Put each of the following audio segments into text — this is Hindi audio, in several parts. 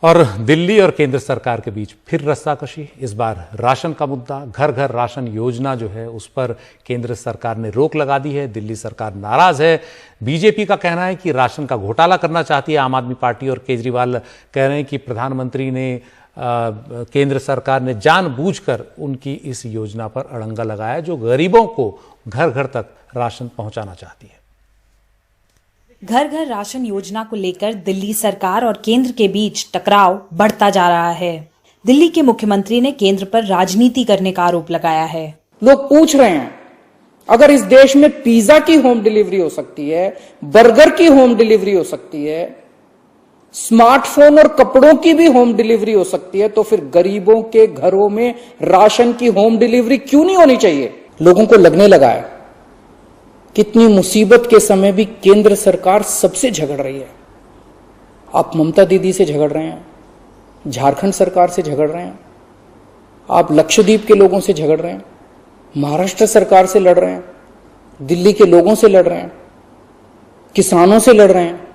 और दिल्ली और केंद्र सरकार के बीच फिर रस्साकशी। इस बार राशन का मुद्दा, घर घर राशन योजना जो है उस पर केंद्र सरकार ने रोक लगा दी है। दिल्ली सरकार नाराज है। बीजेपी का कहना है कि राशन का घोटाला करना चाहती है आम आदमी पार्टी, और केजरीवाल कह रहे हैं कि प्रधानमंत्री ने केंद्र सरकार ने जानबूझकर उनकी इस योजना पर अड़ंगा लगाया जो गरीबों को घर घर तक राशन पहुंचाना चाहती है। घर घर राशन योजना को लेकर दिल्ली सरकार और केंद्र के बीच टकराव बढ़ता जा रहा है। दिल्ली के मुख्यमंत्री ने केंद्र पर राजनीति करने का आरोप लगाया है। लोग पूछ रहे हैं, अगर इस देश में पिज्जा की होम डिलीवरी हो सकती है, बर्गर की होम डिलीवरी हो सकती है, स्मार्टफोन और कपड़ों की भी होम डिलीवरी हो सकती है, तो फिर गरीबों के घरों में राशन की होम डिलीवरी क्यों नहीं होनी चाहिए? लोगों को लगने लगा है कितनी मुसीबत के समय भी केंद्र सरकार सबसे झगड़ रही है। आप ममता दीदी से झगड़ रहे हैं, झारखंड सरकार से झगड़ रहे हैं, आप लक्षद्वीप के लोगों से झगड़ रहे हैं, महाराष्ट्र सरकार से लड़ रहे हैं, दिल्ली के लोगों से लड़ रहे हैं, किसानों से लड़ रहे हैं।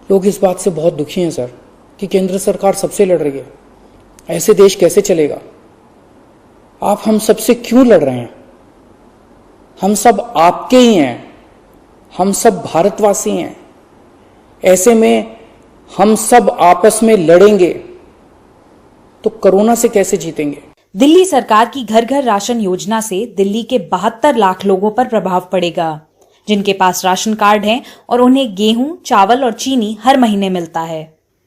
लोग इस बात से बहुत दुखी हैं सर कि केंद्र सरकार सबसे लड़ रही है। ऐसे देश कैसे चलेगा? आप हम सबसे क्यों लड़ रहे हैं? हम सब आपके ही हैं, हम सब भारतवासी हैं। ऐसे में हम सब आपस में लड़ेंगे तो कोरोना से कैसे जीतेंगे? दिल्ली सरकार की घर घर राशन योजना से दिल्ली के 72 लाख लोगों पर प्रभाव पड़ेगा, जिनके पास राशन कार्ड हैं और उन्हें गेहूं, चावल और चीनी हर महीने मिलता है।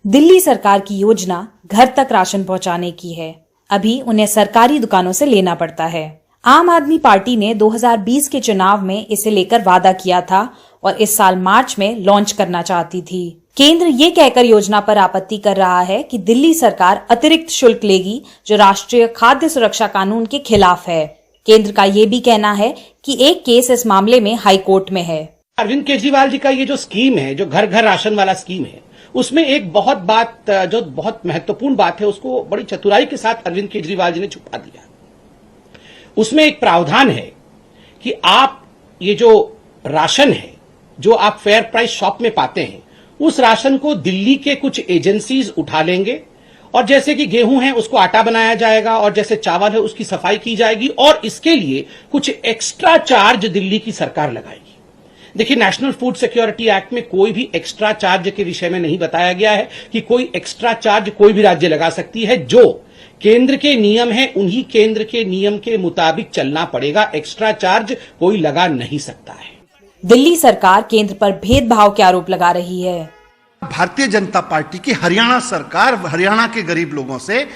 दिल्ली सरकार की योजना घर तक राशन पहुंचाने की है। अभी उन्हें सरकारी दुकानों से लेना पड़ता है। आम आदमी पार्टी ने 2020 के चुनाव में इसे लेकर वादा किया था और इस साल मार्च में लॉन्च करना चाहती थी। केंद्र ये कहकर योजना पर आपत्ति कर रहा है कि दिल्ली सरकार अतिरिक्त शुल्क लेगी जो राष्ट्रीय खाद्य सुरक्षा कानून के खिलाफ है। केंद्र का ये भी कहना है कि एक केस इस मामले में हाई कोर्ट में है। अरविंद केजरीवाल जी का ये जो स्कीम है, जो घर घर राशन वाला स्कीम है, उसमें एक बहुत महत्वपूर्ण बात है, उसको बड़ी चतुराई के साथ अरविंद केजरीवाल जी ने छुपा दिया। उसमें एक प्रावधान है कि आप ये जो राशन है जो आप फेयर प्राइस शॉप में पाते हैं, उस राशन को दिल्ली के कुछ एजेंसीज उठा लेंगे और जैसे कि गेहूं है उसको आटा बनाया जाएगा और जैसे चावल है उसकी सफाई की जाएगी और इसके लिए कुछ एक्स्ट्रा चार्ज दिल्ली की सरकार लगाएगी। देखिए, नेशनल फूड सिक्योरिटी एक्ट में कोई भी एक्स्ट्रा चार्ज के विषय में नहीं बताया गया है कि कोई एक्स्ट्रा चार्ज कोई भी राज्य लगा सकती है। जो केंद्र के नियम है उन्हीं केंद्र के नियम के मुताबिक चलना पड़ेगा। एक्स्ट्रा चार्ज कोई लगा नहीं सकता है। दिल्ली सरकार केंद्र पर भेदभाव के आरोप लगा रही है। भारतीय जनता पार्टी की हरियाणा सरकार हरियाणा के गरीब लोगों से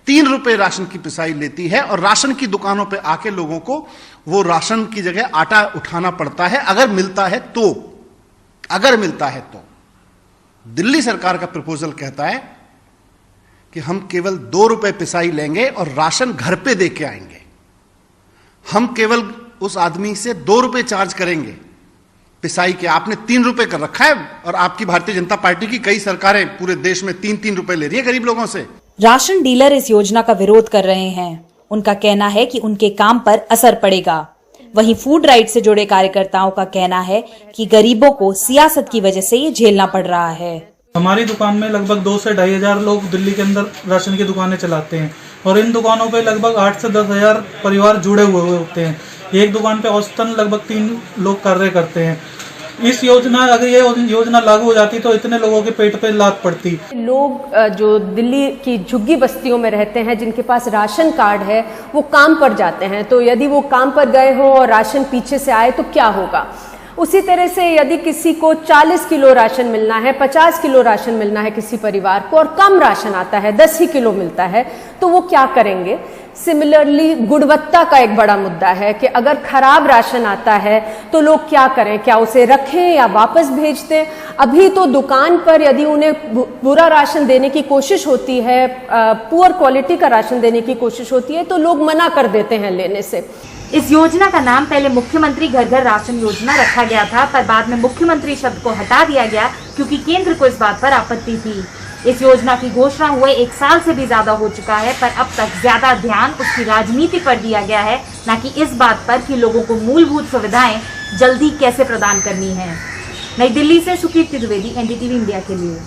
3 रुपए राशन की पिसाई लेती है और राशन की दुकानों पे आके लोगों को वो राशन की जगह आटा उठाना पड़ता है, अगर मिलता है तो। दिल्ली सरकार का प्रपोजल कहता है कि हम केवल 2 रुपए पिसाई लेंगे और राशन घर पे दे के आएंगे। हम केवल उस आदमी से 2 रुपए चार्ज करेंगे पिसाई के। आपने 3 रुपए कर रखा है और आपकी भारतीय जनता पार्टी की कई सरकारें पूरे देश में 3-3 रुपए ले रही है गरीब लोगों से। राशन डीलर इस योजना का विरोध कर रहे हैं। उनका कहना है कि उनके काम पर असर पड़ेगा। वहीं फूड राइट से जुड़े कार्यकर्ताओं का कहना है कि गरीबों को सियासत की वजह से ये झेलना पड़ रहा है। हमारी दुकान में लगभग 2 से 2.5 हजार लोग दिल्ली के अंदर राशन की दुकानें चलाते हैं और इन दुकानों पे लगभग 8 से 10 हजार परिवार जुड़े हुए होते हैं। एक दुकान पे औसतन लगभग 3 लोग कार्य करते हैं। इस योजना, अगर ये योजना लागू हो जाती तो इतने लोगों के पेट पे लात पड़ती। लोग जो दिल्ली की झुग्गी बस्तियों में रहते हैं, जिनके पास राशन कार्ड है, वो काम पर जाते हैं, तो यदि वो काम पर गए हों और राशन पीछे से आए तो क्या होगा? उसी तरह से यदि किसी को 40 किलो राशन मिलना है, 50 किलो राशन मिलना है किसी परिवार को और कम राशन आता है, 10 ही किलो मिलता है, तो वो क्या करेंगे? सिमिलरली गुणवत्ता का एक बड़ा मुद्दा है कि अगर खराब राशन आता है तो लोग क्या करें? क्या उसे रखें या वापस भेज दें? अभी तो दुकान पर यदि उन्हें बुरा राशन देने की कोशिश होती है, पुअर क्वालिटी का राशन देने की कोशिश होती है, तो लोग मना कर देते हैं लेने से। इस योजना का नाम पहले मुख्यमंत्री घर घर राशन योजना रखा गया था, पर बाद में मुख्यमंत्री शब्द को हटा दिया गया क्योंकि केंद्र को इस बात पर आपत्ति थी। इस योजना की घोषणा हुए 1 साल से भी ज्यादा हो चुका है, पर अब तक ज्यादा ध्यान उसकी राजनीति पर दिया गया है, न कि इस बात पर कि लोगों को मूलभूत सुविधाएं जल्दी कैसे प्रदान करनी है। नई दिल्ली से सुकीर्ति द्विवेदी, एनडीटीवी इंडिया के लिए।